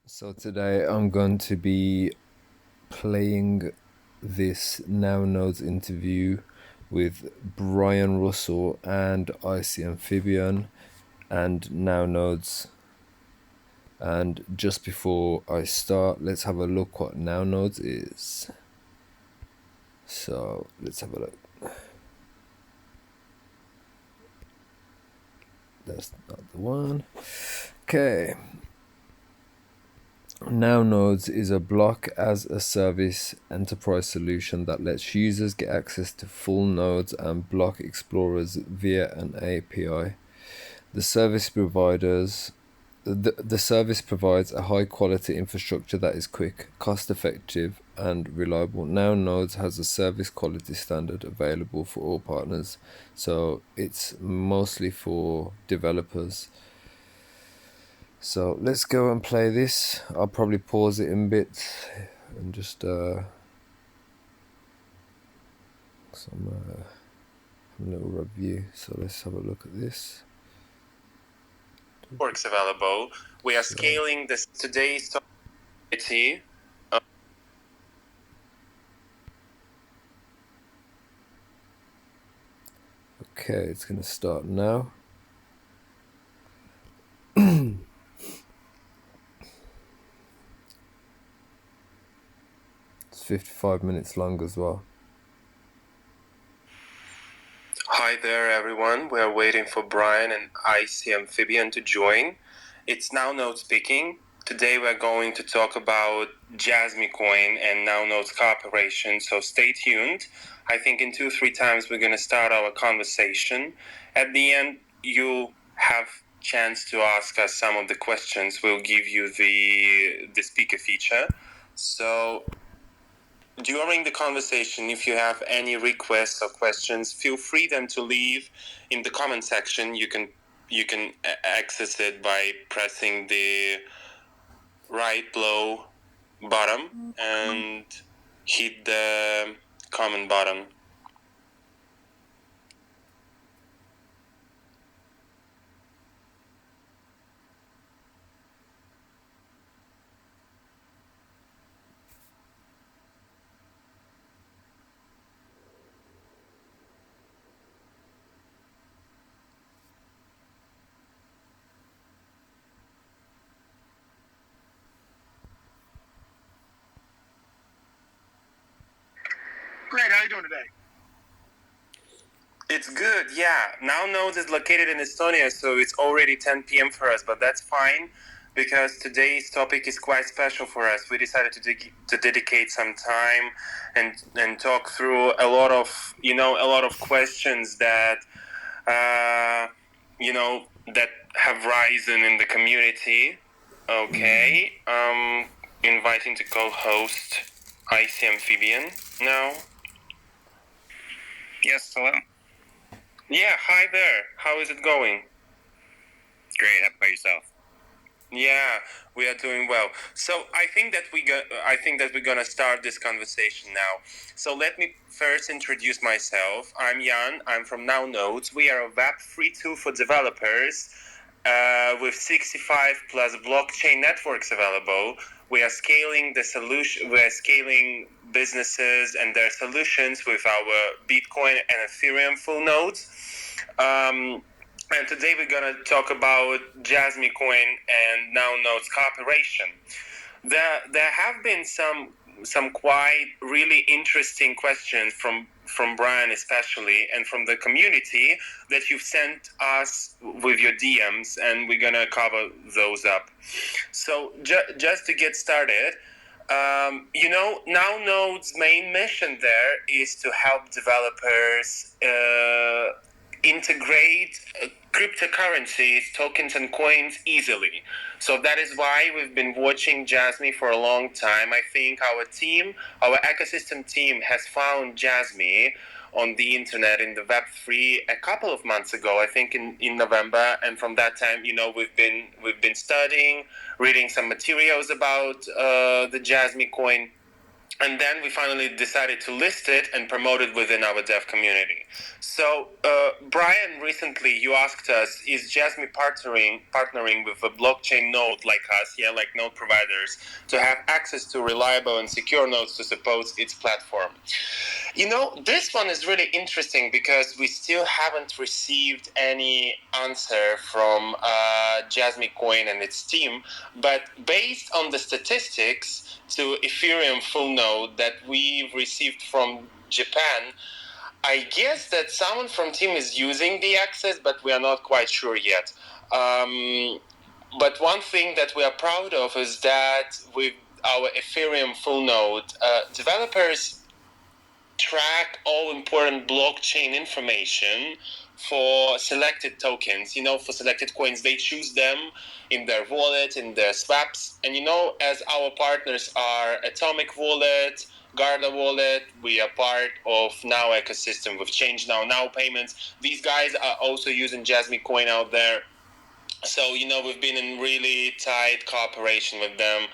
So today I'm going to be playing this NOWnodes interview with Brian Russell and IC Amphibian and NOWnodes. And just before I start, let's have a look what NOWnodes is. So let's have a look. That's not the one. Okay. NOWnodes is a block as a service enterprise solution that lets users get access to full nodes and block explorers via an API. The service provides a high quality infrastructure that is quick, cost effective, and reliable. NOWnodes has a service quality standard available for all partners, so it's mostly for developers. So let's go and play this. I'll probably pause it in bits and just some little review. So let's have a look at this. Networks available. We are scaling this today's topic. Okay, it's going to start now. It's 55 minutes long as well. Hi there, everyone. We're waiting for Brian and IC Amphibian to join. It's NowNodes speaking. Today we're going to talk about Jasmy Coin and NowNodes cooperation, so stay tuned. I think in 2-3 times we're going to start our conversation. At the end, you have chance to ask us some of the questions. We'll give you the speaker feature. So during the conversation, if you have any requests or questions, feel free then to leave in the comment section. You can access it by pressing the right below bottom and hit the comment button. Great, how are you doing today? It's good, yeah. NowNodes is located in Estonia, so it's already 10 p.m. for us, but that's fine because today's topic is quite special for us. We decided to dedicate some time and talk through a lot of questions that that have risen in the community. Okay, inviting to co-host IC Amphibian now. Yes, hello. Yeah, hi there. How is it going? Great, how about yourself? Yeah, we are doing well. So I think that we're gonna start this conversation now. So let me first introduce myself. I'm Jan. I'm from NowNodes. We are a Web3 tool for developers with 65 plus blockchain networks available. We are scaling the solution. We are scaling businesses and their solutions with our Bitcoin and Ethereum full nodes. And today we're going to talk about Jasmy Coin and NowNodes cooperation. There have been some quite really interesting questions from Brian especially and from the community that you've sent us with your DMs, and we're going to cover those up. So just to get started, NowNode's main mission there is to help developers integrate cryptocurrencies, tokens, and coins easily. So that is why we've been watching Jasmy for a long time. I think our ecosystem team has found Jasmy on the internet in the Web3 a couple of months ago, I think in November, and from that time, we've been studying, reading some materials about the Jasmy coin. And then we finally decided to list it and promote it within our dev community. So, Brian, recently you asked us, is Jasmine partnering with a blockchain node like us, like node providers, to have access to reliable and secure nodes to support its platform? This one is really interesting because we still haven't received any answer from Jasmine Coin and its team. But based on the statistics to Ethereum full node that we've received from Japan, I guess that someone from team is using the access, but we are not quite sure yet. But one thing that we are proud of is that with our Ethereum full node, developers track all important blockchain information for selected tokens. For selected coins, they choose them in their wallet, in their swaps. And as our partners are Atomic Wallet, Garda Wallet, we are part of Now ecosystem with Change Now payments. These guys are also using Jasmine Coin out there. So, we've been in really tight cooperation with them.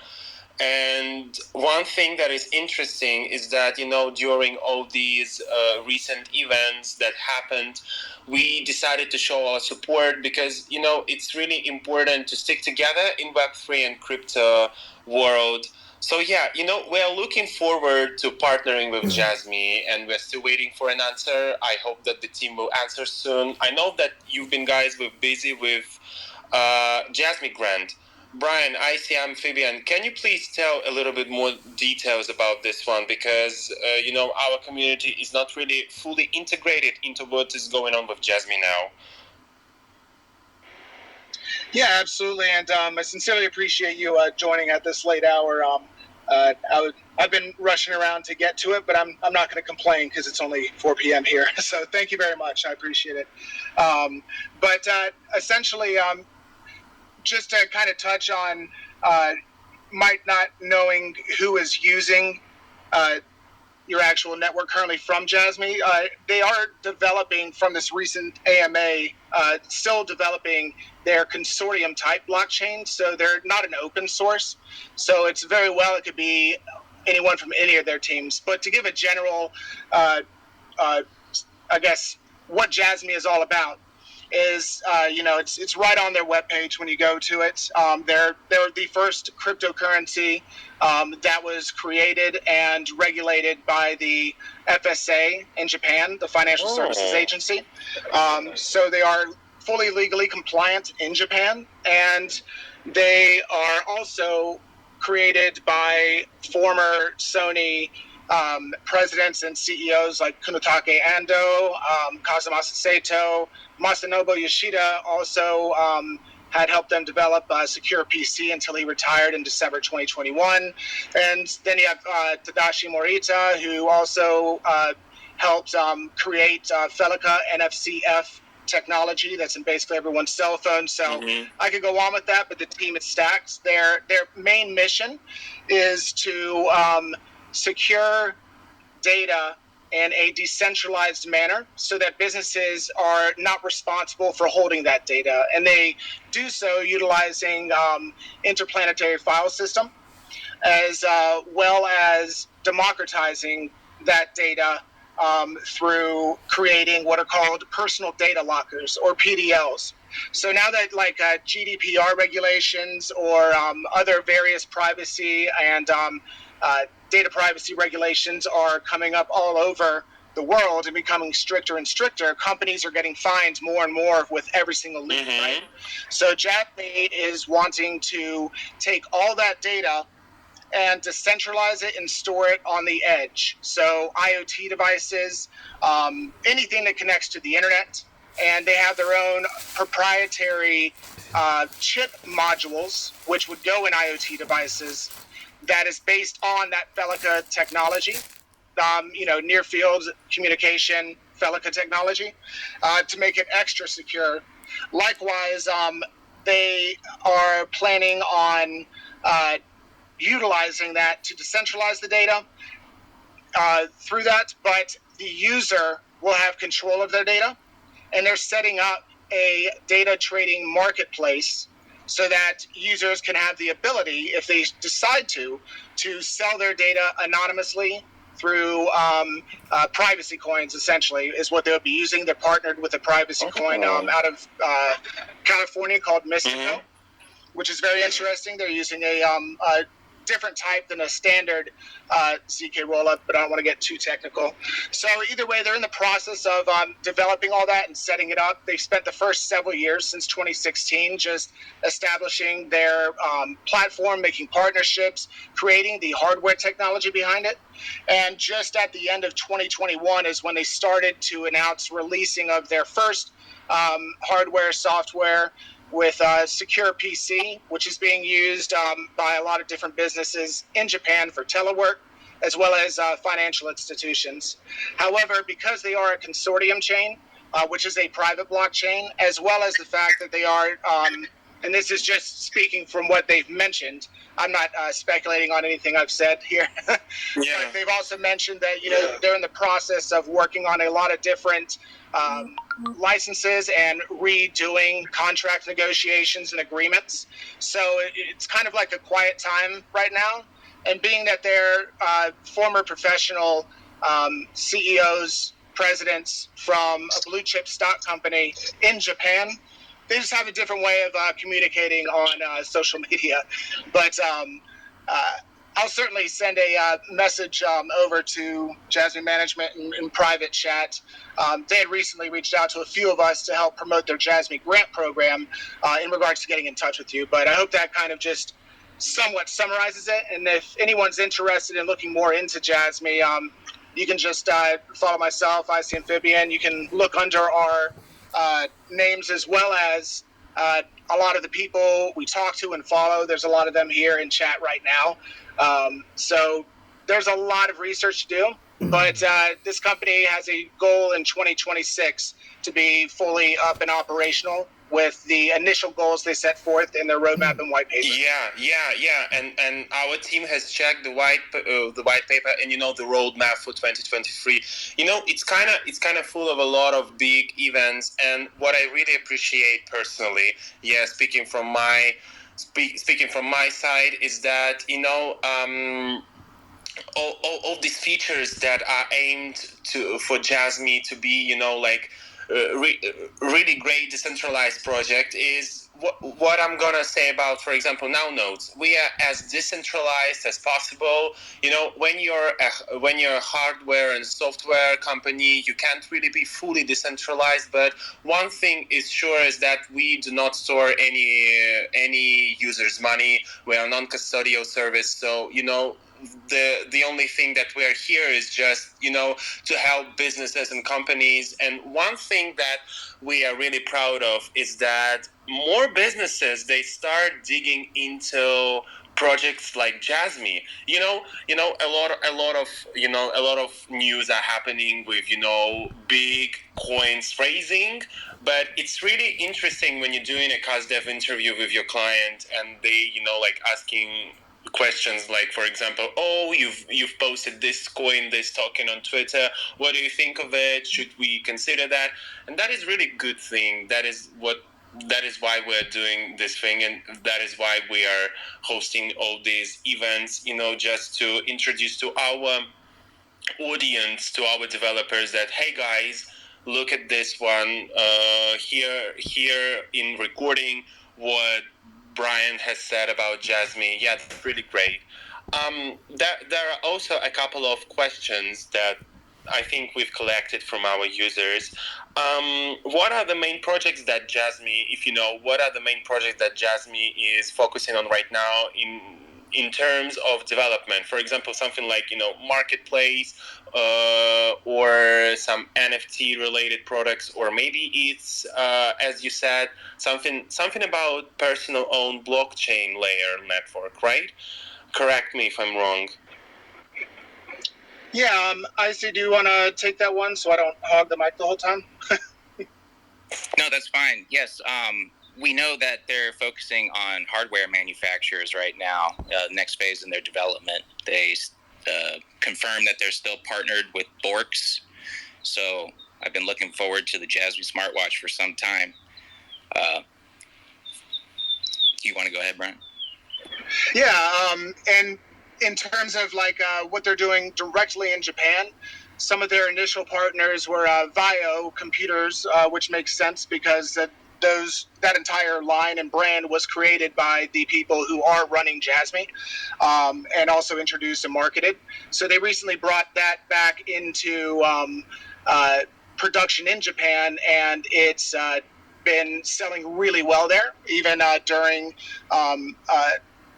And one thing that is interesting is that, during all these recent events that happened, we decided to show our support because, it's really important to stick together in Web3 and crypto world. So, we're looking forward to partnering with Jasmine, and we're still waiting for an answer. I hope that the team will answer soon. I know that you've been busy with Jasmine Grant. Brian, I see amphibian. Can you please tell a little bit more details about this one? Because, our community is not really fully integrated into what is going on with Jasmine now. Yeah, absolutely. And I sincerely appreciate you joining at this late hour. I've been rushing around to get to it, but I'm not going to complain because it's only 4 p.m. here. So thank you very much. I appreciate it. But essentially, just to kind of touch on might not knowing who is using your actual network currently from Jasmine, they are developing from this recent AMA, still developing their consortium type blockchain. So they're not an open source. So it's very well, it could be anyone from any of their teams. But to give a general, I guess, what Jasmine is all about, is it's right on their webpage when you go to it. They're the first cryptocurrency that was created and regulated by the FSA in Japan, the Financial Services Agency. So they are fully legally compliant in Japan, and they are also created by former Sony presidents and CEOs like Kunitake Ando, Kazumasa Sato. Masanobu Yoshida also had helped them develop Secure PC until he retired in December 2021. And then you have Tadashi Morita, who also helped create Felica NFCF technology that's in basically everyone's cell phone. So I could go on with that, but the team is stacked. Their main mission is to secure data in a decentralized manner so that businesses are not responsible for holding that data. And they do so utilizing interplanetary file system, as well as democratizing that data through creating what are called personal data lockers, or PDLs. So now that GDPR regulations or other various privacy and data privacy regulations are coming up all over the world and becoming stricter and stricter, companies are getting fined more and more with every single leak, right? So Jasmine is wanting to take all that data and decentralize it and store it on the edge. So IoT devices, anything that connects to the internet, and they have their own proprietary chip modules, which would go in IoT devices, that is based on that Felica technology, near field communication Felica technology, to make it extra secure. Likewise, they are planning on utilizing that to decentralize the data through that, but the user will have control of their data, and they're setting up a data trading marketplace so that users can have the ability, if they decide to sell their data anonymously through privacy coins. Essentially is what they'll be using. They're partnered with a privacy coin out of California called Mystico, which is very interesting. They're using a different type than a standard ZK rollup, but I don't want to get too technical. So either way, they're in the process of developing all that and setting it up. They've spent the first several years since 2016 just establishing their platform, making partnerships, creating the hardware technology behind it. And just at the end of 2021 is when they started to announce releasing of their first hardware, software, with Secure PC, which is being used by a lot of different businesses in Japan for telework, as well as financial institutions. However, because they are a consortium chain, which is a private blockchain, as well as the fact that they are, and this is just speaking from what they've mentioned, I'm not speculating on anything I've said here, but they've also mentioned that they're in the process of working on a lot of different licenses and redoing contract negotiations and agreements. So it's kind of like a quiet time right now. And being that they're former professional CEOs, presidents from a blue chip stock company in Japan, they just have a different way of communicating on social media. But I'll certainly send a message over to Jasmine Management in private chat. They had recently reached out to a few of us to help promote their Jasmine grant program in regards to getting in touch with you. But I hope that kind of just somewhat summarizes it. And if anyone's interested in looking more into Jasmine, you can just follow myself, IC Amphibian. You can look under our names, as well as a lot of the people we talk to and follow. There's a lot of them here in chat right now. So there's a lot of research to do, but this company has a goal in 2026 to be fully up and operational with the initial goals they set forth in their roadmap and white paper. And our team has checked the white paper and the roadmap for 2023. It's kind of full of a lot of big events, and what I really appreciate personally, speaking from my side, is that all these features that are aimed for Jasmine to be really great decentralized project is what I'm gonna say about, for example, NOWNodes. We are as decentralized as possible. When you're a hardware and software company, you can't really be fully decentralized. But one thing is sure is that we do not store any users' money. We are a non-custodial service, so the only thing that we're here is just to help businesses and companies. And one thing that we are really proud of is that more businesses, they start digging into projects like Jasmine. A lot of news are happening with big coins raising, but it's really interesting when you're doing a cost dev interview with your client and they asking questions like, for example, you've posted this coin, this token on Twitter. What do you think of it? Should we consider that? And that is really good thing. That is why we're doing this thing, and that is why we are hosting all these events, just to introduce to our audience, to our developers, that, hey guys, look at this one here in recording what Brian has said about Jasmine. Yeah, that's really great. There are also a couple of questions that I think we've collected from our users. What are the main projects that Jasmine, what are the main projects that Jasmine is focusing on right now in terms of development? For example, something like, marketplace, or some NFT related products, or maybe it's, as you said, something about personal owned blockchain layer network, right? Correct me if I'm wrong. Yeah, IC, do you want to take that one so I don't hog the mic the whole time? No, that's fine. Yes, we know that they're focusing on hardware manufacturers right now, next phase in their development. They confirmed that they're still partnered with Borks. So I've been looking forward to the Jasmine smartwatch for some time. Do you want to go ahead, Brian? Yeah, and in terms of like what they're doing directly in Japan, some of their initial partners were Vio Computers, which makes sense because that entire line and brand was created by the people who are running Jasmy, and also introduced and marketed. So they recently brought that back into production in Japan, and it's been selling really well there, even during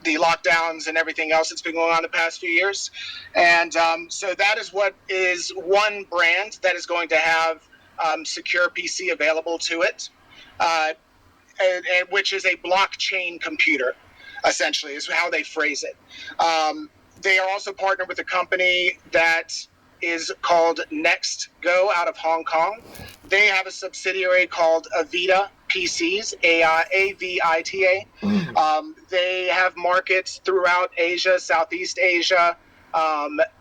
the lockdowns and everything else that's been going on the past few years. And so that is what is one brand that is going to have secure PC available to it, and which is a blockchain computer, essentially, is how they phrase it. They are also partnered with a company that is called NextGo out of Hong Kong. They have a subsidiary called Avita PCs, Avita. They have markets throughout Asia, Southeast Asia,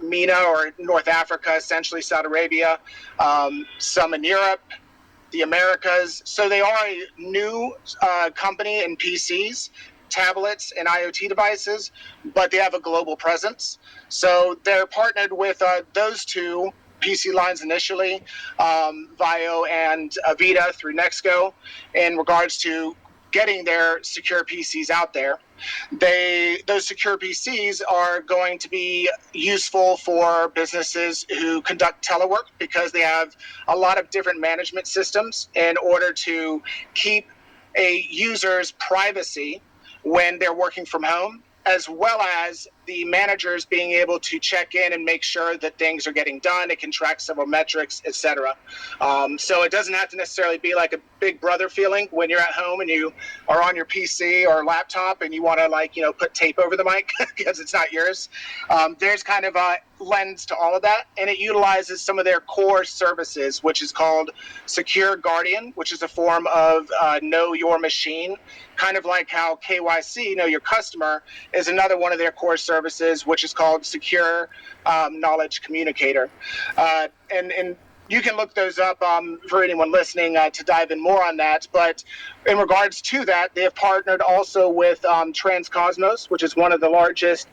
MENA or North Africa, essentially Saudi Arabia, some in Europe, the Americas. So they are a new company in PCs, tablets, and IoT devices, but they have a global presence. So they're partnered with those two PC lines initially, Vio and Avita through NextGo, in regards to getting their secure PCs out there. Those secure PCs are going to be useful for businesses who conduct telework, because they have a lot of different management systems in order to keep a user's privacy when they're working from home, as well as the managers being able to check in and make sure that things are getting done. It can track several metrics, etc. So it doesn't have to necessarily be like a big brother feeling when you're at home and you are on your PC or laptop and you want to put tape over the mic because it's not yours. There's kind of a lens to all of that, and it utilizes some of their core services, which is called Secure Guardian, which is a form of Know Your Machine, kind of like how KYC, Know Your Customer, is another one of their core services, which is called Secure Knowledge Communicator. And you can look those up for anyone listening to dive in more on that. But in regards to that, they have partnered also with Transcosmos, which is one of the largest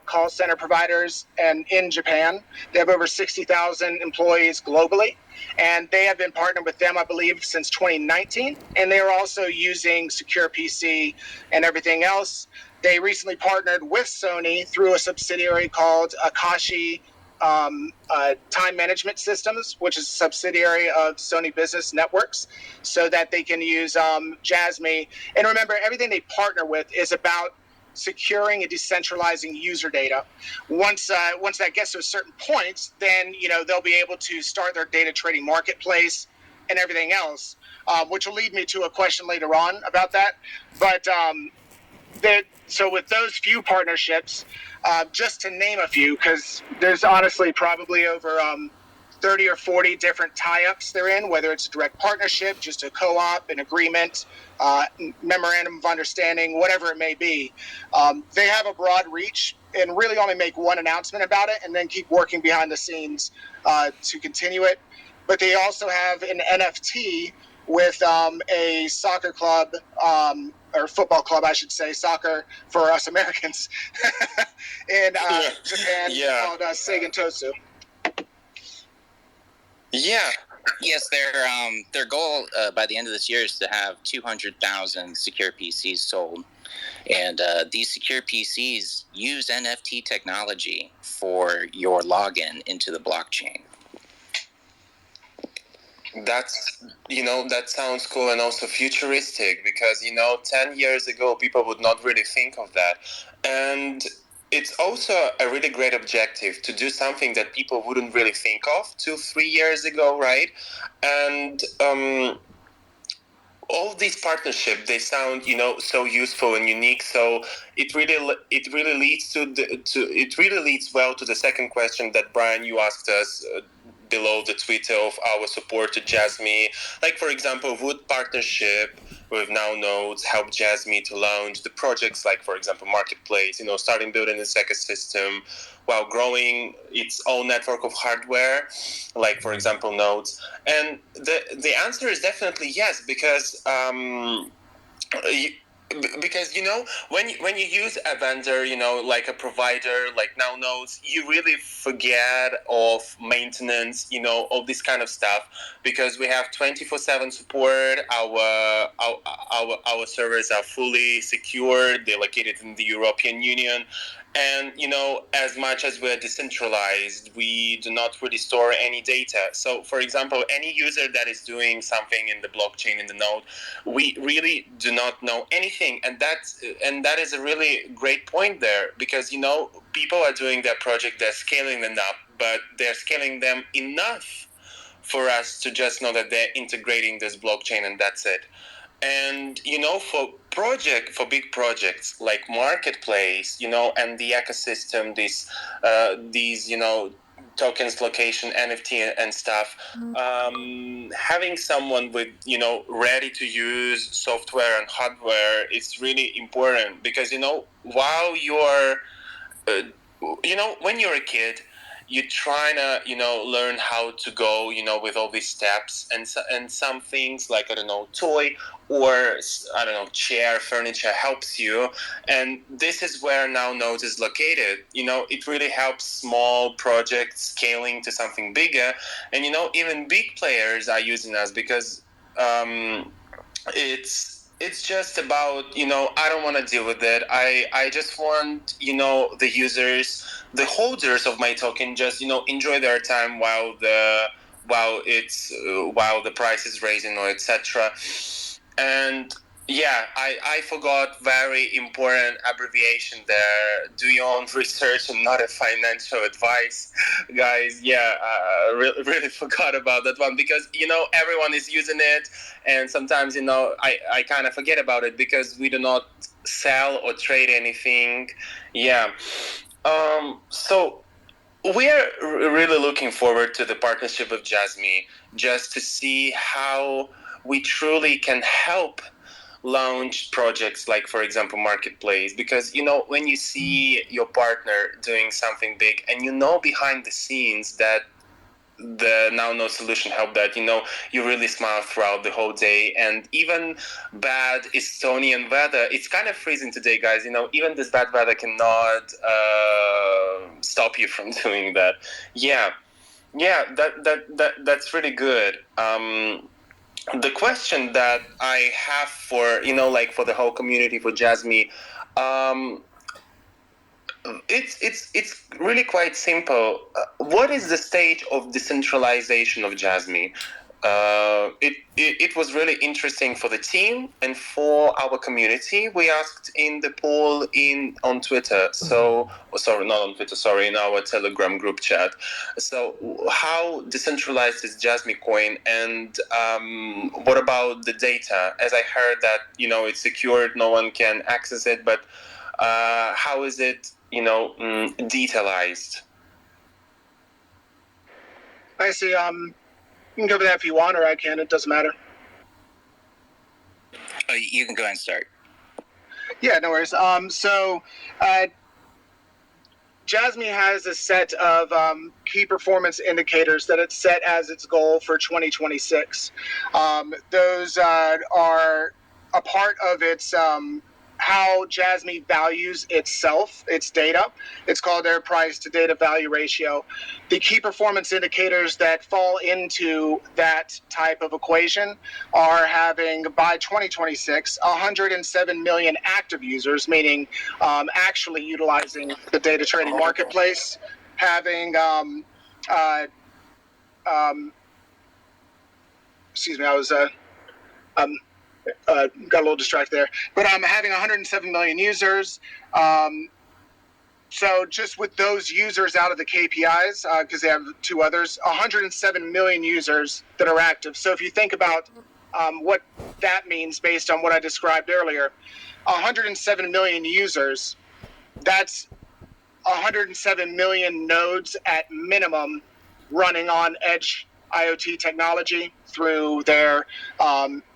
call center providers in Japan. They have over 60,000 employees globally. And they have been partnered with them, I believe, since 2019. And they are also using Secure PC and everything else. They recently partnered with Sony through a subsidiary called Akashi Time Management Systems, which is a subsidiary of Sony Business Networks, so that they can use Jasmy. And remember, everything they partner with is about securing and decentralizing user data. Once that gets to a certain point, then they'll be able to start their data trading marketplace and everything else, which will lead me to a question later on about that. But so with those few partnerships, just to name a few, because there's honestly probably over 30 or 40 different tie-ups they're in, whether it's a direct partnership, just a co-op, an agreement, memorandum of understanding, whatever it may be. They have a broad reach and really only make one announcement about it and then keep working behind the scenes to continue it. But they also have an NFT with a soccer club, or football club, I should say, soccer for us Americans, in Japan, called Seigen Tosu. Yeah. Yes, their goal by the end of this year is to have 200,000 secure PCs sold. And these secure PCs use NFT technology for your login into the blockchain. That sounds cool and also futuristic, because 10 years ago people would not really think of that. And it's also a really great objective to do something that people wouldn't really think of 2-3 years ago, right? And all these partnerships, they sound so useful and unique. So it really leads well to the second question that, Brian, you asked us below the Twitter of our support to Jasmy. Like, for example, would partnership with NOWNodes help Jasmy to launch the projects, like, for example, Marketplace, starting building its ecosystem while growing its own network of hardware, like, for example, nodes? And the answer is definitely yes, because because when you use a vendor, like a provider like NowNodes, you really forget of maintenance, all this kind of stuff, because we have 24/7 support. Our servers are fully secured. They're located in the European Union. And as much as we're decentralized, we do not really store any data. So for example, any user that is doing something in the blockchain, in the node, we really do not know anything. And that is a really great point there, because people are doing their project, they're scaling them up, but they're scaling them enough for us to just know that they're integrating this blockchain, and that's it. And for big projects like marketplace, and the ecosystem, these tokens, location, NFT, and stuff, having someone with ready to use software and hardware is really important, because while you're when you're a kid, you try to learn how to go with all these steps, and some things like, I don't know, toy, or I don't know, chair, furniture helps you. And this is where NowNodes is located. It really helps small projects scaling to something bigger. And even big players are using us, because it's just about I don't want to deal with it. I just want the users, the holders of my token, just enjoy their time while the price is raising, or etc. And yeah, I forgot very important abbreviation there. Do your own research and not a financial advice, guys. Yeah, really forgot about that one, because everyone is using it, and sometimes I kind of forget about it, because we do not sell or trade anything. Yeah. So we are really looking forward to the partnership with Jasmine, just to see how we truly can help launch projects like, for example, marketplace. Because when you see your partner doing something big, and behind the scenes that the NowNode solution helped that, you really smile throughout the whole day. And even bad Estonian weather, it's kind of freezing today, guys. Even this bad weather cannot stop you from doing that. Yeah, that's really good. The question that I have for like for the whole community, for Jasmine, it's really quite simple. What is the stage of decentralization of Jasmine? It was really interesting for the team and for our community. We asked in the poll on Twitter. So, sorry, not on Twitter. Sorry, in our Telegram group chat. So, how decentralized is Jasmine Coin, and what about the data? As I heard that it's secured, no one can access it, but how is it detailized? I see. You can cover that if you want, or I can. It doesn't matter. Oh, you can go ahead and start. Yeah, no worries. Jasmine has a set of key performance indicators that it's set as its goal for 2026. Those are a part of its how Jasmine values itself, its data. It's called their price to data value ratio. The key performance indicators that fall into that type of equation are having, by 2026, 107 million active users, meaning actually utilizing the data trading marketplace, having excuse me, I was got a little distracted there, but having 107 million users. So just with those users out of the KPIs, because they have two others, 107 million users that are active. So if you think about what that means based on what I described earlier, 107 million users, that's 107 million nodes at minimum running on edge IoT technology through their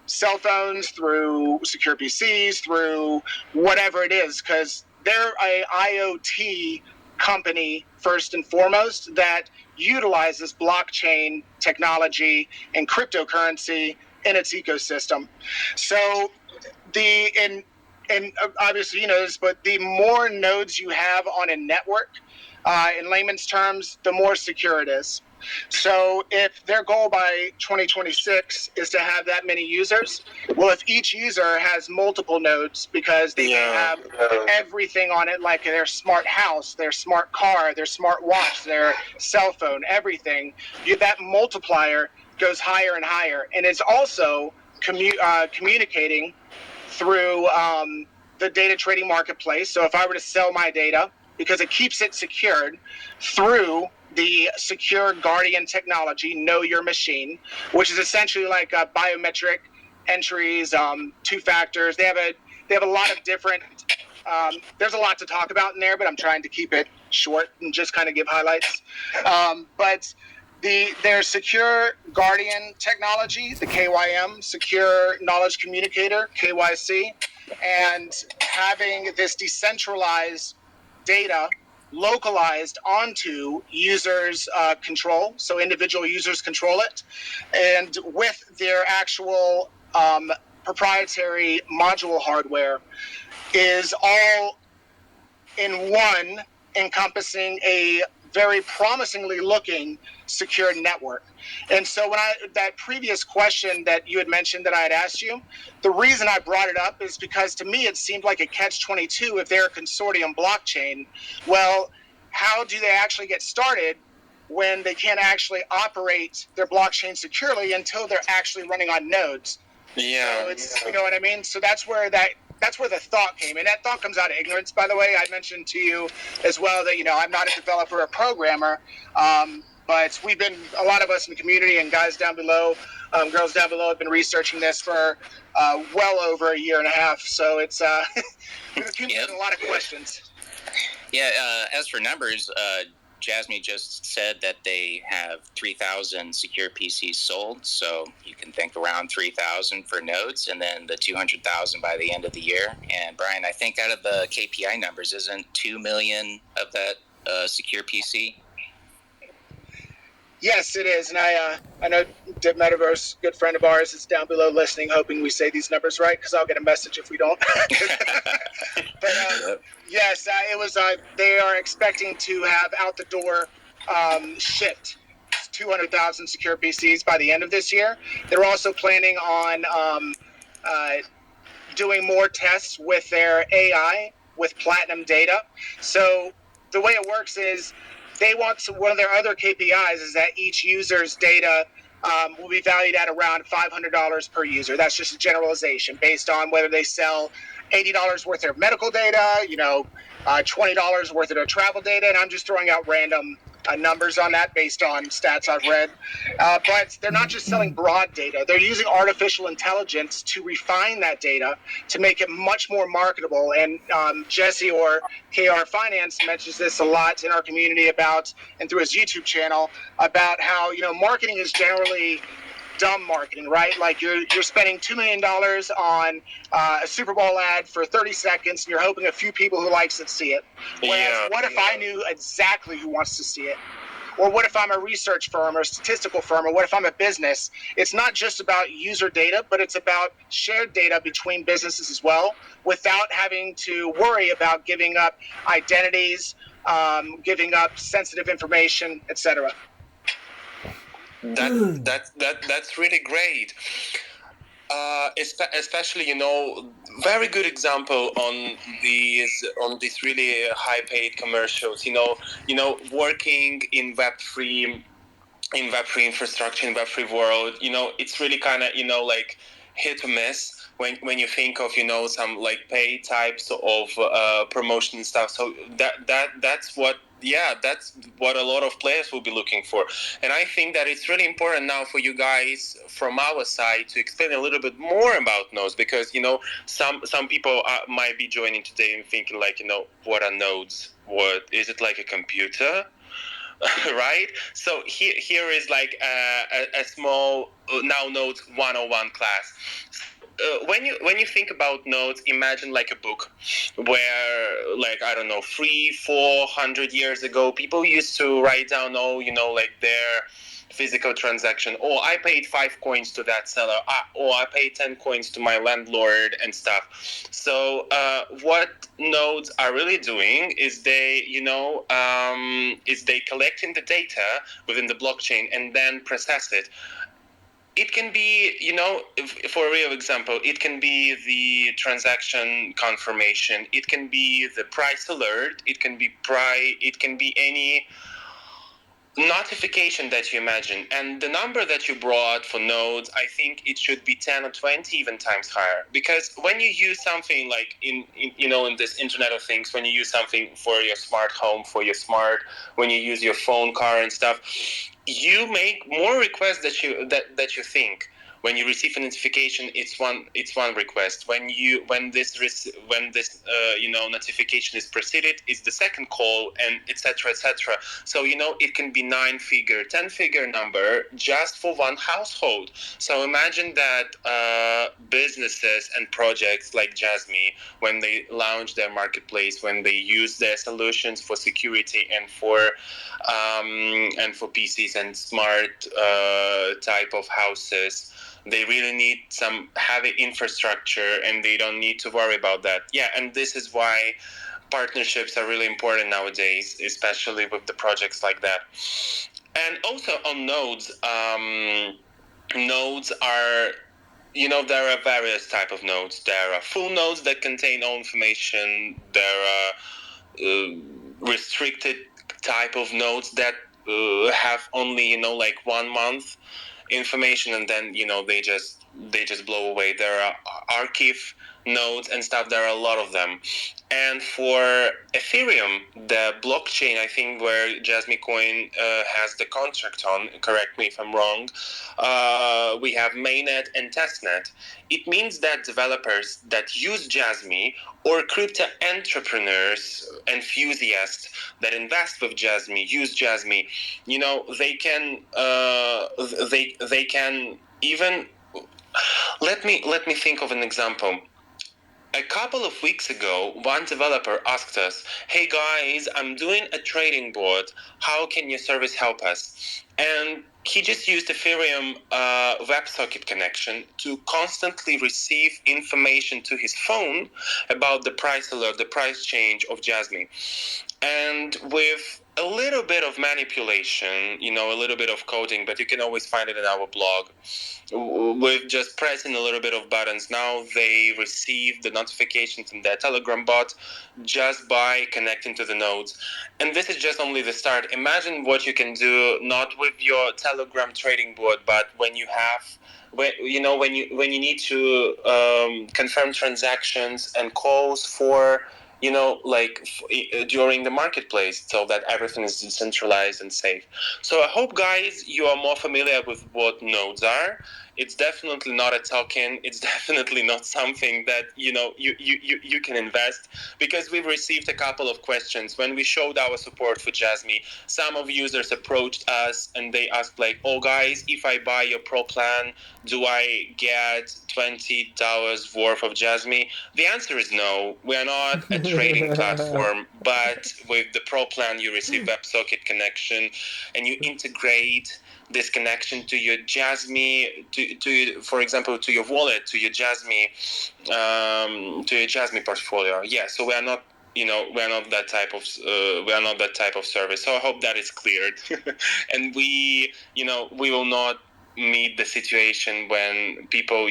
cell phones, through secure PCs, through whatever it is, because they're a IoT company first and foremost that utilizes blockchain technology and cryptocurrency in its ecosystem. So and obviously you know this, but the more nodes you have on a network, in layman's terms, the more secure it is. So if their goal by 2026 is to have that many users, well, if each user has multiple nodes because they may have everything on it, like their smart house, their smart car, their smart watch, their cell phone, everything, that multiplier goes higher and higher. And it's also communicating through the data trading marketplace. So if I were to sell my data, because it keeps it secured through the secure Guardian technology, Know Your Machine, which is essentially like biometric entries, two factors. They have a lot of different. There's a lot to talk about in there, but I'm trying to keep it short and just kind of give highlights. But their secure Guardian technology, the KYM, Secure Knowledge Communicator, KYC, and having this decentralized data localized onto users' control, so individual users control it, and with their actual proprietary module hardware is all in one, encompassing a very promisingly looking secure network. And so when that previous question that you had mentioned that I had asked you, the reason I brought it up is because to me it seemed like a catch-22 if they're a consortium blockchain. Well, how do they actually get started when they can't actually operate their blockchain securely until they're actually running on nodes? Yeah. So it's, you know what I mean? So that's where the thought came. And that thought comes out of ignorance, by the way. I mentioned to you as well that, you know, I'm not a developer or programmer, but a lot of us in the community and guys down below, girls down below have been researching this for well over a year and a half. So it's accumulated a lot of questions. Yeah, as for numbers, Jasmine just said that they have 3,000 secure PCs sold, so you can think around 3,000 for nodes, and then the 200,000 by the end of the year. And Brian, I think out of the KPI numbers, isn't 2 million of that secure PC? Yes, it is, and I know Dip Metaverse, good friend of ours, is down below listening, hoping we say these numbers right, because I'll get a message if we don't. But yes, it was. They are expecting to have out the door shipped 200,000 secure PCs by the end of this year. They're also planning on doing more tests with their AI with Platinum data. So the way it works is they want one of their other KPIs is that each user's data will be valued at around $500 per user. That's just a generalization based on whether they sell $80 worth of medical data, you know, $20 worth of travel data, and I'm just throwing out random numbers on that based on stats I've read. But they're not just selling broad data. They're using artificial intelligence to refine that data to make it much more marketable. And Jesse or KR Finance mentions this a lot in our community about, and through his YouTube channel, about how, you know, marketing is generally dumb marketing, right? Like you're spending $2 million on a Super Bowl ad for 30 seconds and you're hoping a few people who likes it see it. Whereas what if I knew exactly who wants to see it? Or what if I'm a research firm or a statistical firm, or what if I'm a business? It's not just about user data, but it's about shared data between businesses as well, without having to worry about giving up identities, giving up sensitive information, etc. That's really great. Especially, you know, very good example on these really high paid commercials. You know, working in Web3 infrastructure, in Web3 world. You know, it's really kind of, you know, like hit or miss when you think of, you know, some like paid types of promotion and stuff. So that's what. Yeah, that's what a lot of players will be looking for. And I think that it's really important now for you guys from our side to explain a little bit more about nodes, because, you know, some people might be joining today and thinking like, you know, what are nodes? What is it, like a computer? Right? So here is like a small NOWnodes 101 class. When you think about nodes, imagine like a book where, like, I don't know, 300-400 years ago, people used to write down all, you know, like their physical transaction. Oh, I paid 5 coins to that seller. I paid 10 coins to my landlord and stuff. So what nodes are really doing is they collecting the data within the blockchain and then process it. It can be, for a real example, it can be the transaction confirmation, it can be the price alert, it can be any notification that you imagine. And the number that you brought for nodes, I think it should be 10 or 20 even times higher, because when you use something like in this Internet of Things, when you use something for your smart home, when you use your phone, car and stuff, you make more requests that you think. When you receive a notification, it's one request. When this notification is preceded, it's the second call, and etc. etc. So it can be 9-figure, 10-figure number just for one household. So imagine that businesses and projects like Jasmy, when they launch their marketplace, when they use their solutions for security and for PCs and smart type of houses, they really need some heavy infrastructure, and they don't need to worry about that. Yeah, and this is why partnerships are really important nowadays, especially with the projects like that. And also on nodes, nodes are, there are various type of nodes. There are full nodes that contain all information. There are restricted type of nodes that have only, like 1 month information, and then they just blow away. There are archive nodes and stuff. There are a lot of them. And for Ethereum, the blockchain, I think, where Jasmy Coin has the contract on, correct me if I'm wrong, we have mainnet and testnet. It means that developers that use Jasmy, or crypto entrepreneurs, enthusiasts that invest with Jasmy, use Jasmy, they can even, let me think of an example. A couple of weeks ago, one developer asked us, "Hey guys, I'm doing a trading board. How can your service help us?" And he just used Ethereum WebSocket connection to constantly receive information to his phone about the price alert, the price change of Jasmy. And with a little bit of manipulation, a little bit of coding, but you can always find it in our blog, with just pressing a little bit of buttons, now they receive the notifications in their Telegram bot just by connecting to the nodes. And this is just only the start. Imagine what you can do, not with your Telegram trading board, but when you need to confirm transactions and calls for during the marketplace, so that everything is decentralized and safe. So I hope, guys, you are more familiar with what nodes are. It's definitely not a token. It's definitely not something that you can invest, because we've received a couple of questions when we showed our support for Jasmy. Some of users approached us and they asked, like, "Oh guys, if I buy your pro plan, do I get $20 worth of Jasmy?" The answer is no. We are not a trading platform, but with the pro plan you receive WebSocket connection, and you integrate this connection to your Jasmy, for example, to your wallet, to your Jasmy portfolio. Yeah, so we are not that type of service. So I hope that is cleared. And we will not meet the situation when people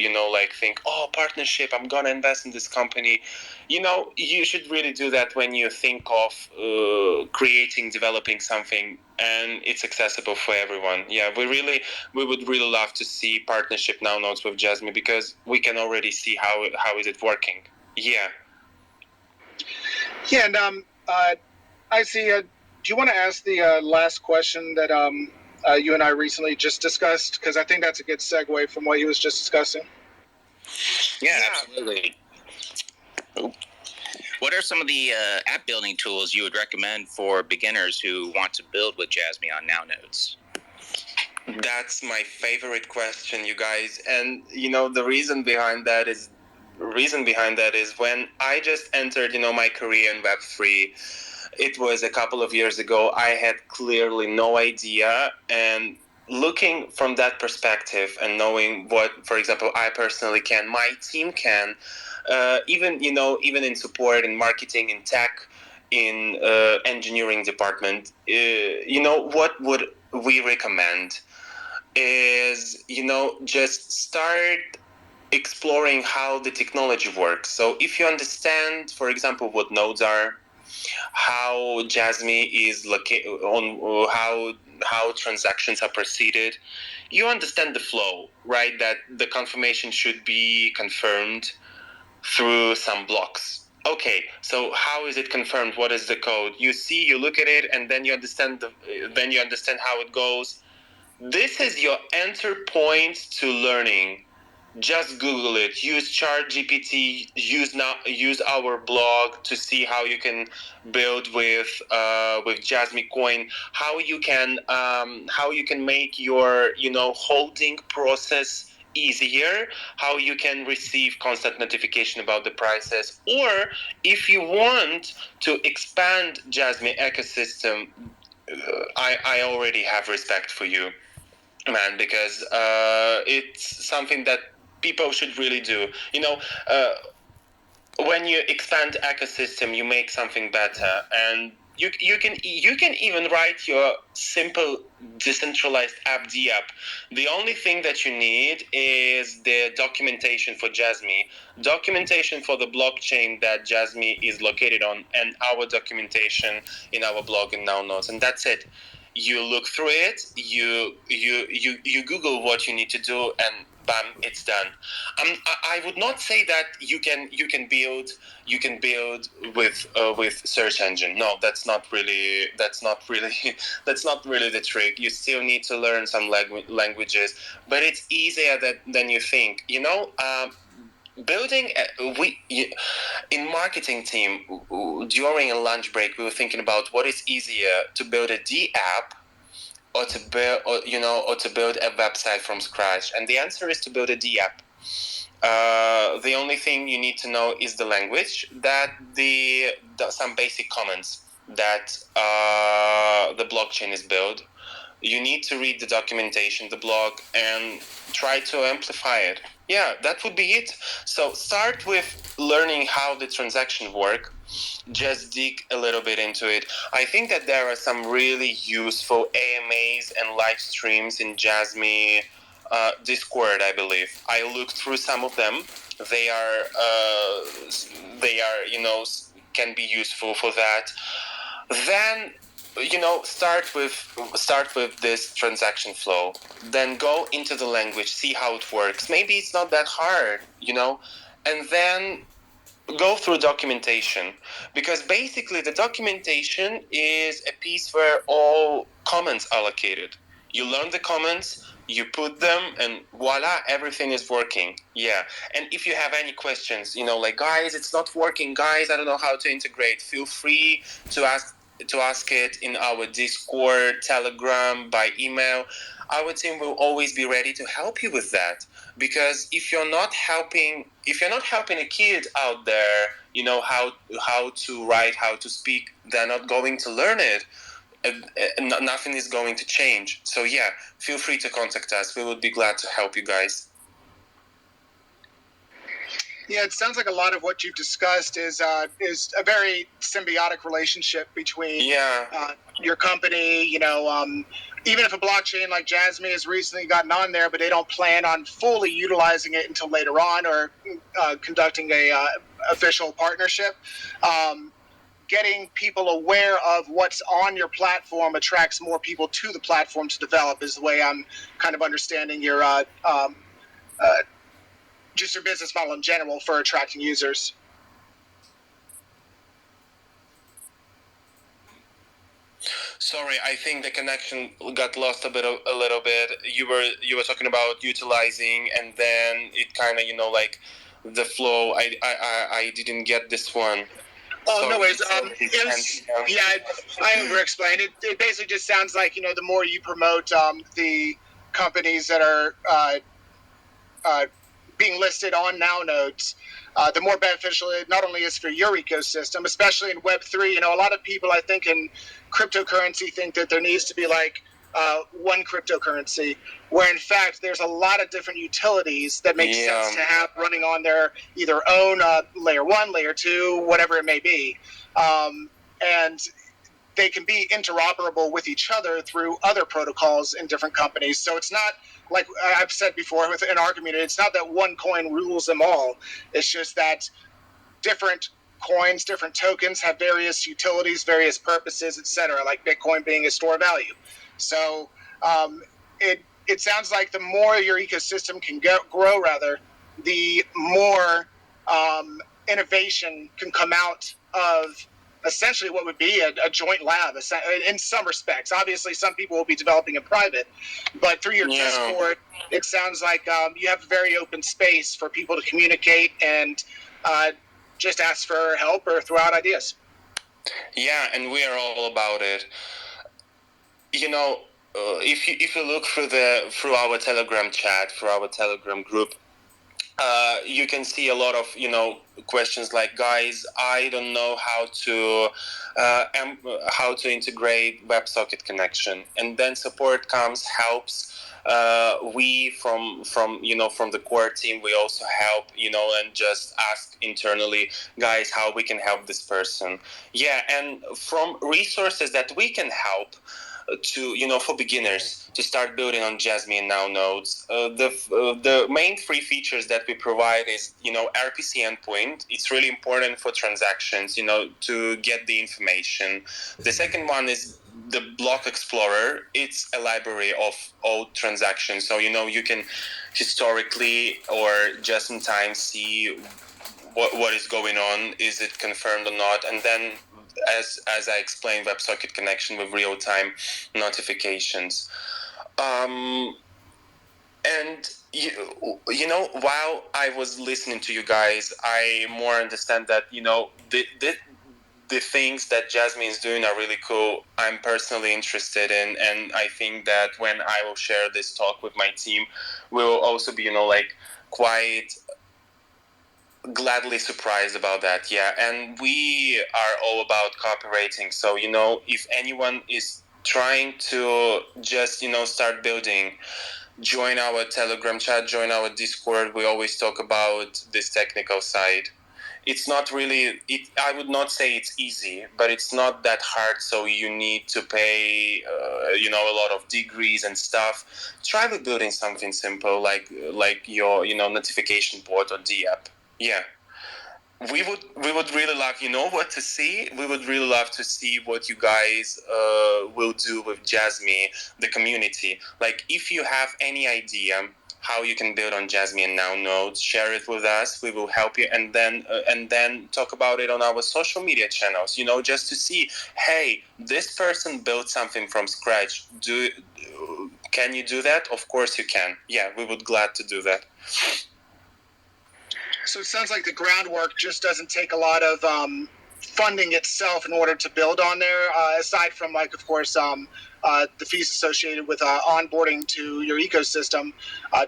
think, "Oh, partnership, I'm gonna invest in this company." You should really do that when you think of developing something and it's accessible for everyone. Yeah, we would really love to see partnership NOWNodes with Jasmy, because we can already see how is it working. Yeah. Yeah, and I see. Do you want to ask the last question that you and I recently just discussed? Because I think that's a good segue from what he was just discussing. Yeah, absolutely. What are some of the app building tools you would recommend for beginners who want to build with Jasmy on NOWNodes? That's my favorite question, you guys. And the reason behind that is when I just entered my career in Web3. It was a couple of years ago. I had clearly no idea, and looking from that perspective and knowing what, for example, I personally can, my team can, even in support, in marketing, in tech, in engineering department, what would we recommend is just start exploring how the technology works. So if you understand, for example, what nodes are, how Jasmine is located, on how transactions are proceeded, you understand the flow, right? That the confirmation should be confirmed through some blocks. Okay, so how is it confirmed? What is the code? You look at it, and then you understand how it goes. This is your enter point to learning. Just Google it. Use ChatGPT. Use our blog to see how you can build with Jasmine Coin. How you can make your holding process easier. How you can receive constant notification about the prices. Or if you want to expand Jasmine ecosystem, I already have respect for you, man, because it's something that people should really do. When you expand ecosystem, you make something better, and you can even write your simple decentralized app app. The only thing that you need is the documentation for Jasmine, documentation for the blockchain that Jasmine is located on, and our documentation in our blog in NowNodes, and that's it. You look through it, you Google what you need to do, and bam, it's done. I would not say that you can build with search engine. No, that's not really that's not really the trick. You still need to learn some languages, but it's easier than you think. Building in marketing team during a lunch break, we were thinking about what is easier, to build a D app or to build or to build a website from scratch, and the answer is to build a D app. The only thing you need to know is the language, that some basic comments that the blockchain is built. You need to read the documentation, the blog, and try to amplify it. Yeah, that would be it. So start with learning how the transactions work. Just dig a little bit into it. I think that there are some really useful AMAs and live streams in Jasmine Discord, I believe. I looked through some of them. They are can be useful for that. Then start with this transaction flow, then go into the language, see how it works. Maybe it's not that hard, and then go through documentation, because basically the documentation is a piece where all comments are located. You learn the comments, you put them, and voila, everything is working. Yeah. And if you have any questions, like, guys, it's not working, guys, I don't know how to integrate, feel free to ask it in our Discord, Telegram, by email. Our team will always be ready to help you with that. Because if you're not helping a kid out there, how to write, how to speak, they're not going to learn it. Nothing is going to change. So yeah, feel free to contact us. We would be glad to help you guys. Yeah, it sounds like a lot of what you've discussed is a very symbiotic relationship between your company. Even if a blockchain like Jasmine has recently gotten on there, but they don't plan on fully utilizing it until later on, or conducting a official partnership. Getting people aware of what's on your platform attracts more people to the platform to develop, is the way I'm kind of understanding your just your business model in general for attracting users. Sorry, I think the connection got lost a little bit. You were talking about utilizing, and then it kind of like the flow. I didn't get this one. Oh, sorry. No worries. I over-explained it. It basically just sounds like the more you promote the companies that are being listed on NowNodes, the more beneficial it not only is for your ecosystem, especially in Web3. A lot of people, I think, in cryptocurrency think that there needs to be like one cryptocurrency, where in fact there's a lot of different utilities that make sense to have running on their either own layer 1, layer 2, whatever it may be. And they can be interoperable with each other through other protocols in different companies. So it's not like I've said before within our community, it's not that one coin rules them all. It's just that different coins, different tokens have various utilities, various purposes, etc., like Bitcoin being a store of value. So it sounds like the more your ecosystem can grow, the more innovation can come out of essentially what would be a joint lab in some respects. Obviously, some people will be developing in private, but through your Discord, it sounds like you have a very open space for people to communicate and just ask for help or throw out ideas. Yeah, and we are all about it. You know, if you look through our Telegram chat, through our Telegram group, you can see a lot of questions like, guys, I don't know how to integrate WebSocket connection, and then support comes, helps. We from the core team, we also help, and just ask internally, guys, how we can help this person. Yeah, and from resources that we can help to for beginners to start building on Jasmine and NowNodes. The main three features that we provide is RPC endpoint. It's really important for transactions, to get the information. The second one is the block explorer. It's a library of all transactions, so you can historically or just in time see what is going on, is it confirmed or not, and then as I explained, WebSocket connection with real-time notifications. And while I was listening to you guys, I more understand that the things that Jasmine is doing are really cool. I'm personally interested in, and I think that when I will share this talk with my team, we will also be quite gladly surprised about that. Yeah, and we are all about cooperating, so if anyone is trying to just start building, join our Telegram chat, join our Discord. We always talk about this technical side. It's not really I would not say it's easy, but it's not that hard, so you need to pay a lot of degrees and stuff. Try with building something simple like your notification board or D-app. Yeah, we would really love what to see. We would really love to see what you guys will do with Jasmine, the community. Like, if you have any idea how you can build on Jasmine and NowNodes, share it with us. We will help you, and then talk about it on our social media channels. Just to see, hey, this person built something from scratch. Can you do that? Of course you can. Yeah, we would glad to do that. So it sounds like the groundwork just doesn't take a lot of funding itself in order to build on there, aside from, of course, the fees associated with onboarding to your ecosystem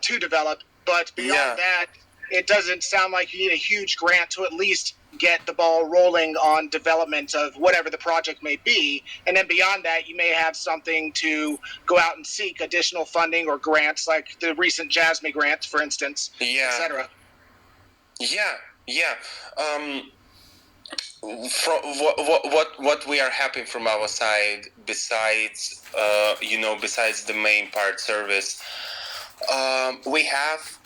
to develop. But beyond that, it doesn't sound like you need a huge grant to at least get the ball rolling on development of whatever the project may be. And then beyond that, you may have something to go out and seek additional funding or grants, like the recent Jasmine grants, for instance, etc. Yeah. What we are happy from our side, besides the main part service, we have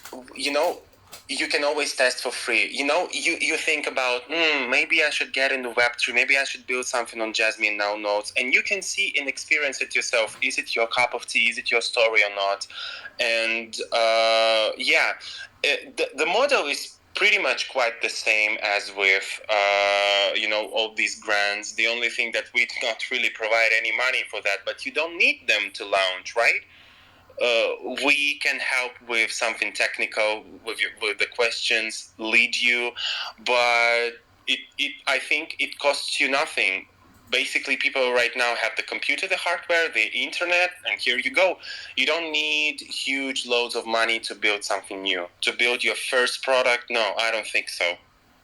you can always test for free. You think about maybe I should get into Web3, maybe I should build something on Jasmine NowNodes, and you can see and experience it yourself. Is it your cup of tea? Is it your story or not? And the model is pretty much quite the same as with all these grants. The only thing that we do not really provide any money for that, but you don't need them to launch, right? We can help with something technical, with the questions, lead you, but I think it costs you nothing. Basically, people right now have the computer, the hardware, the internet, and here you go. You don't need huge loads of money to build something new. To build your first product, no, I don't think so.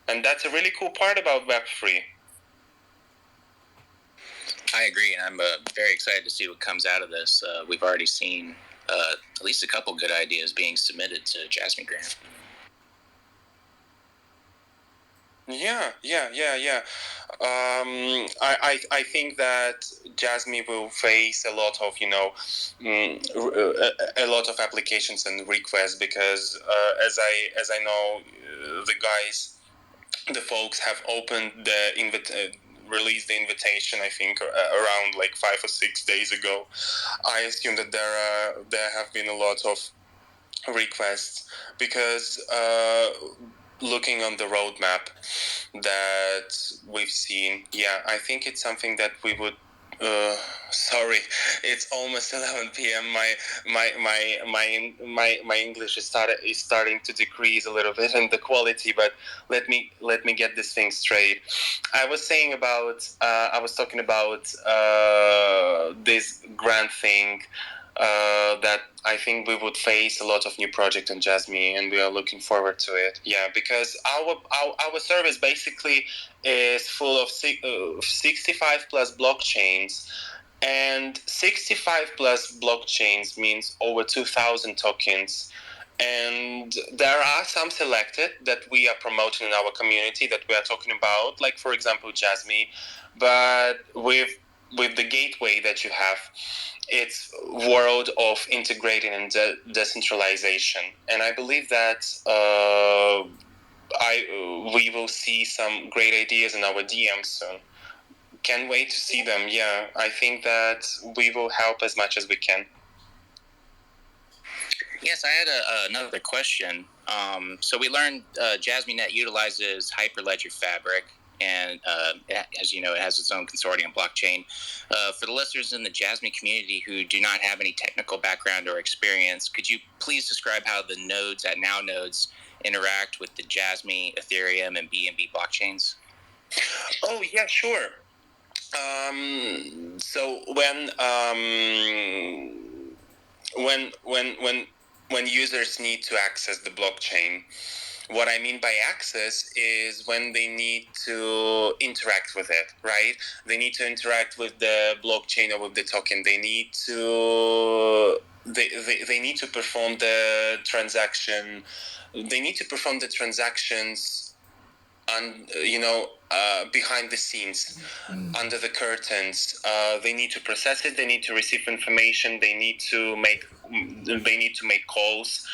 And that's a really cool part about Web3. I agree, and I'm very excited to see what comes out of this. We've already seen at least a couple good ideas being submitted to Jasmine Grant. Yeah. I think that Jasmine will face a lot of a lot of applications and requests because as I know the folks have opened the released the invitation. I think around like 5 or 6 days ago. I assume that there have been a lot of requests because looking on the roadmap that we've seen, I think it's something that we would. Sorry, it's almost 11 p.m. My English is starting to decrease a little bit in the quality, but let me get this thing straight. I was talking about this grant thing. That I think we would face a lot of new projects in Jasmine, and we are looking forward to it. Yeah, because our service basically is full of 65 plus blockchains, and 65 plus blockchains means over 2,000 tokens. And there are some selected that we are promoting in our community that we are talking about, like for example Jasmine, but with the gateway that you have, it's world of integrating and decentralization, and I believe that we will see some great ideas in our DMs soon. Can't wait to see them. Yeah, I think that we will help as much as we can. Yes, I had another question. So we learned JasmineNet utilizes Hyperledger Fabric, and as you know, it has its own consortium blockchain. For the listeners in the Jasmine community who do not have any technical background or experience, could you please describe how the nodes at NOWnodes interact with the Jasmine, Ethereum, and BNB blockchains? Oh yeah, sure. So when users need to access the blockchain, what I mean by access is when they need to interact with it, right? They need to interact with the blockchain or with the token. They need to perform the transaction. They need to perform the transactions and behind the scenes, under the curtains. They need to process it. They need to receive information. They need to make calls.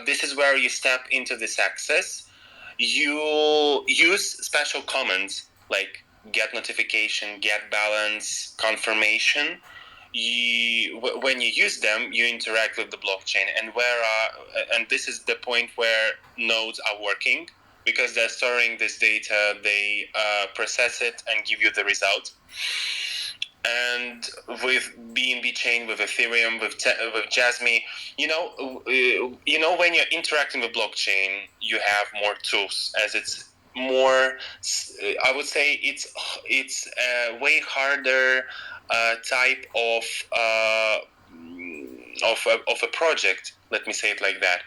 This is where you step into this access. You use special commands like get notification, get balance, confirmation. When you use them, you interact with the blockchain, and this is the point where nodes are working. Because they're storing this data, they process it and give you the result. And with BNB chain, with Ethereum, with Jasmine, when you're interacting with blockchain, you have more tools, as it's more. I would say it's a way harder type of a project. Let me say it like that.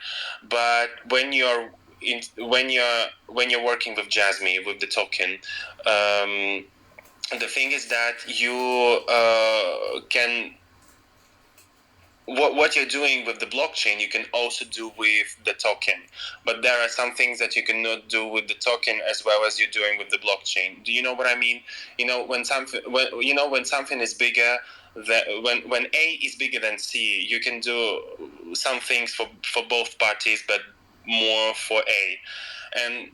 But when you're working with Jasmine, with the token, the thing is that you can what you're doing with the blockchain you can also do with the token, but there are some things that you cannot do with the token as well as you're doing with the blockchain. Do you know what I mean? When something is bigger, that when A is bigger than C, you can do some things for both parties, but more for A. And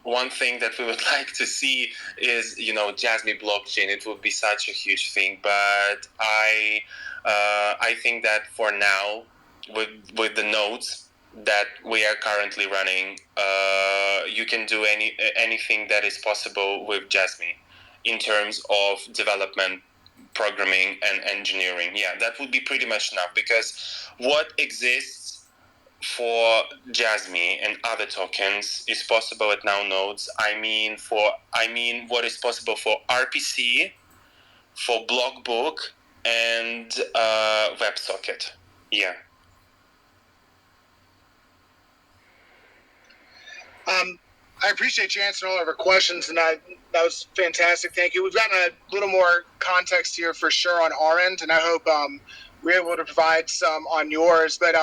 one thing that we would like to see is Jasmine blockchain. It would be such a huge thing, but I think that for now, with the nodes that we are currently running, you can do anything that is possible with Jasmine in terms of development, programming, and engineering. Yeah, that would be pretty much enough, because what exists for Jasmine and other tokens is possible at NOWnodes. I mean, what is possible for RPC, for Blockbook, and WebSocket. Yeah. I appreciate you answering all of our questions, and that was fantastic. Thank you. We've gotten a little more context here for sure on our end, and I hope we're able to provide some on yours. But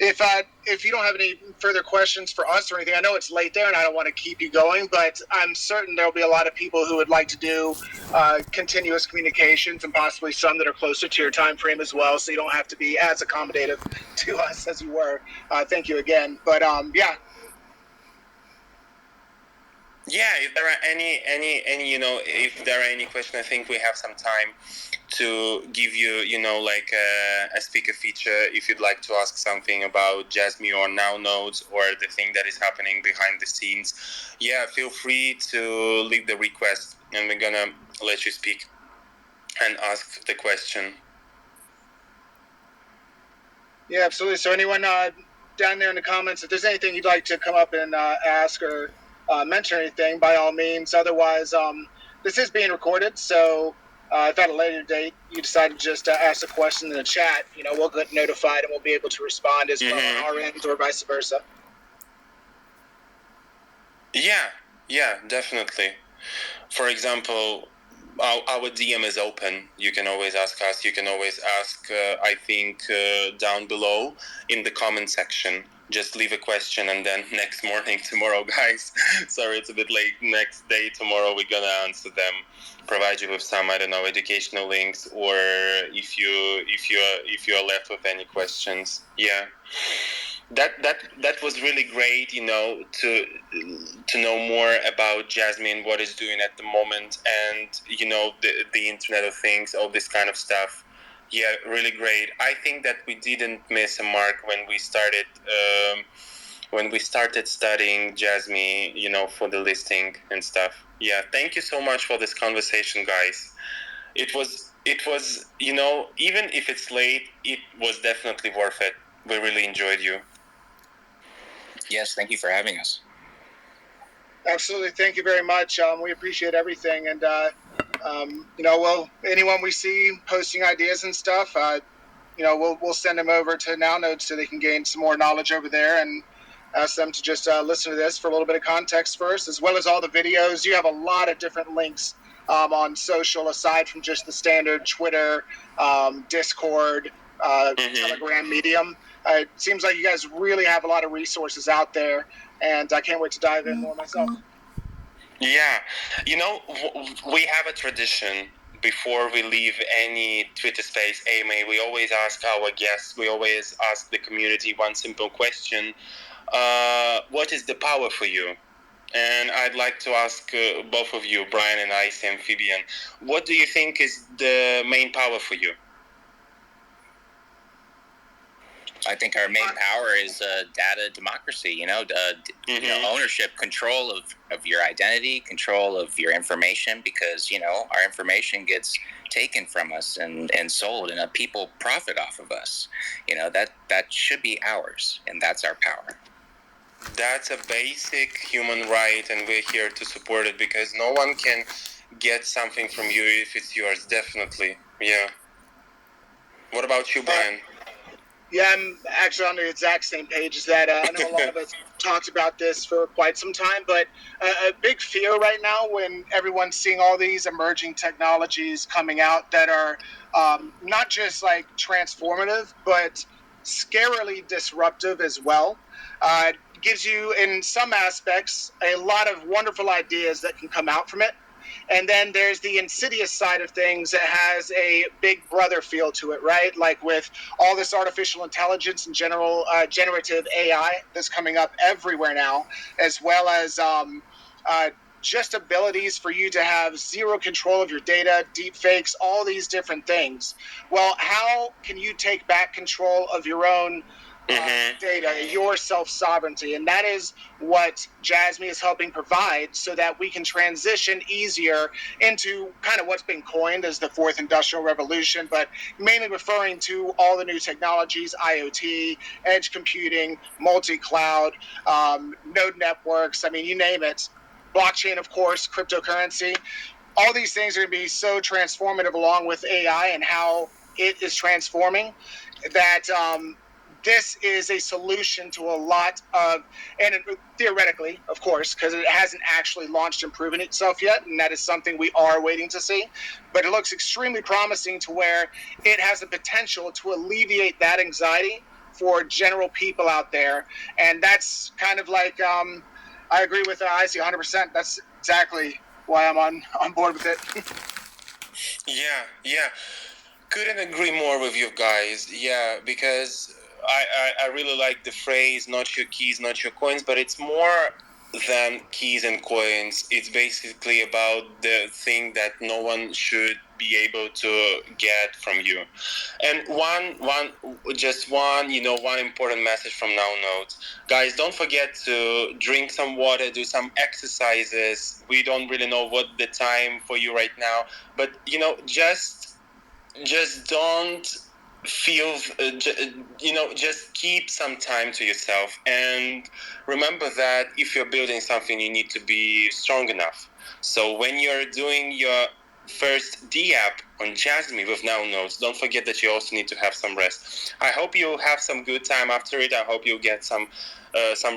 if you don't have any further questions for us or anything, I know it's late there, and I don't want to keep you going, but I'm certain there'll be a lot of people who would like to do continuous communications, and possibly some that are closer to your time frame as well, so you don't have to be as accommodative to us as you were. Thank you again. But yeah. Yeah, if there are any if there are any questions, I think we have some time to give you like a speaker feature if you'd like to ask something about Jasmine or NOWnodes or the thing that is happening behind the scenes. Yeah, feel free to leave the request, and we're gonna let you speak and ask the question. Yeah, absolutely. So anyone down there in the comments, if there's anything you'd like to come up and ask or mention anything, by all means. Otherwise, this is being recorded, so if at a later date you decide to just ask a question in the chat, we'll get notified and we'll be able to respond as well on our end, or vice versa. Yeah, definitely. For example, our DM is open. You can always ask us. You can always ask, I think, down below in the comment section. Just leave a question, and then next morning, tomorrow, guys, sorry it's a bit late, next day, tomorrow, we're gonna answer them, provide you with some, I don't know, educational links, or if you are left with any questions. Yeah, that was really great, to know more about Jasmine, what it's doing at the moment, and the Internet of Things, all this kind of stuff. Yeah, really great. I think that we didn't miss a mark when we started studying Jasmine, for the listing and stuff. Yeah, thank you so much for this conversation, guys. It was even if it's late, it was definitely worth it. We really enjoyed you. Yes, thank you for having us. Absolutely, thank you very much. We appreciate everything, and anyone we see posting ideas and stuff, we'll send them over to NOWnodes so they can gain some more knowledge over there, and ask them to just listen to this for a little bit of context first, as well as all the videos. You have a lot of different links on social, aside from just the standard Twitter, Discord, Telegram, Medium. It seems like you guys really have a lot of resources out there, and I can't wait to dive in more myself. Yeah, we have a tradition. Before we leave any Twitter space, AMA, we always ask our guests, we always ask the community one simple question. What is the power for you? And I'd like to ask both of you, Brian and Icy Amphibian, what do you think is the main power for you? I think our main power is data democracy, ownership, control of your identity, control of your information, because, our information gets taken from us and sold, and people profit off of us. That should be ours, and that's our power. That's a basic human right, and we're here to support it, because no one can get something from you if it's yours, definitely. Yeah. What about you, Brian? Yeah, I'm actually on the exact same page as that. I know a lot of us talked about this for quite some time, but a big fear right now when everyone's seeing all these emerging technologies coming out that are not just like transformative, but scarily disruptive as well. It gives you, in some aspects, a lot of wonderful ideas that can come out from it. And then there's the insidious side of things that has a big brother feel to it, right? Like with all this artificial intelligence and general generative AI that's coming up everywhere now, as well as just abilities for you to have zero control of your data, deep fakes, all these different things. Well, how can you take back control of your own data, your self-sovereignty? And that is what Jasmine is helping provide, so that we can transition easier into kind of what's been coined as the fourth industrial revolution, but mainly referring to all the new technologies, IoT, edge computing, multi-cloud, node networks, you name it, blockchain, of course, cryptocurrency. All these things are going to be so transformative, along with AI and how it is transforming, that this is a solution to a lot of, and theoretically, of course, because it hasn't actually launched and proven itself yet, and that is something we are waiting to see. But it looks extremely promising to where it has the potential to alleviate that anxiety for general people out there. And that's kind of like, I agree with Icy 100%. That's exactly why I'm on board with it. Yeah. Couldn't agree more with you guys. Yeah, because I really like the phrase, not your keys, not your coins, but it's more than keys and coins. It's basically about the thing that no one should be able to get from you. And one important message from NowNodes. Guys, don't forget to drink some water, do some exercises. We don't really know what the time for you right now, but just don't feel just keep some time to yourself, and remember that if you're building something, you need to be strong enough. So when you're doing your first D app on Jasmine with NowNodes, don't forget that you also need to have some rest. I hope you have some good time after it. I hope you get some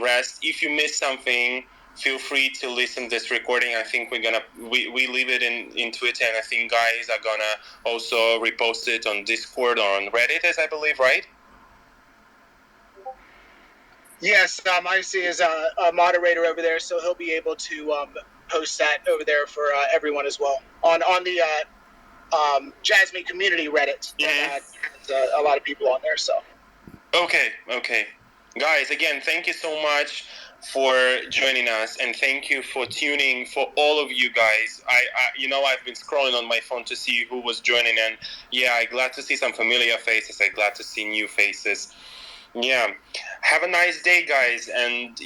rest. If you miss something, feel free to listen to this recording. I think we leave it in Twitter, and I think guys are gonna also repost it on Discord or on Reddit, as I believe, right? Yes, Icy is a moderator over there, so he'll be able to post that over there for everyone as well on the Jasmine community Reddit. A lot of people on there. So okay, guys, again, thank you so much for joining us, and thank you for tuning. For all of you guys, I've been scrolling on my phone to see who was joining, and I'm glad to see some familiar faces. I'm glad to see new faces. Yeah, have a nice day, guys, and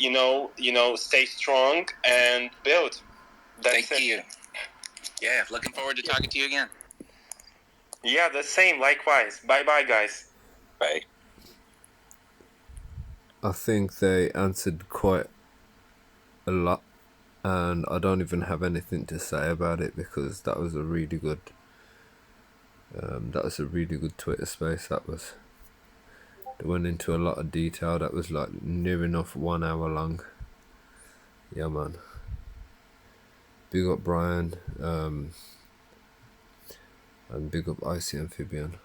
stay strong and build. Thank you. Yeah, looking forward to talking to you again. Yeah, the same. Likewise. Bye, guys. Bye. I think they answered quite a lot, and I don't even have anything to say about it because that was a really good Twitter space. They went into a lot of detail. That was like near enough 1 hour long. Yeah, man. Big up Brian, and big up Icy Amphibian.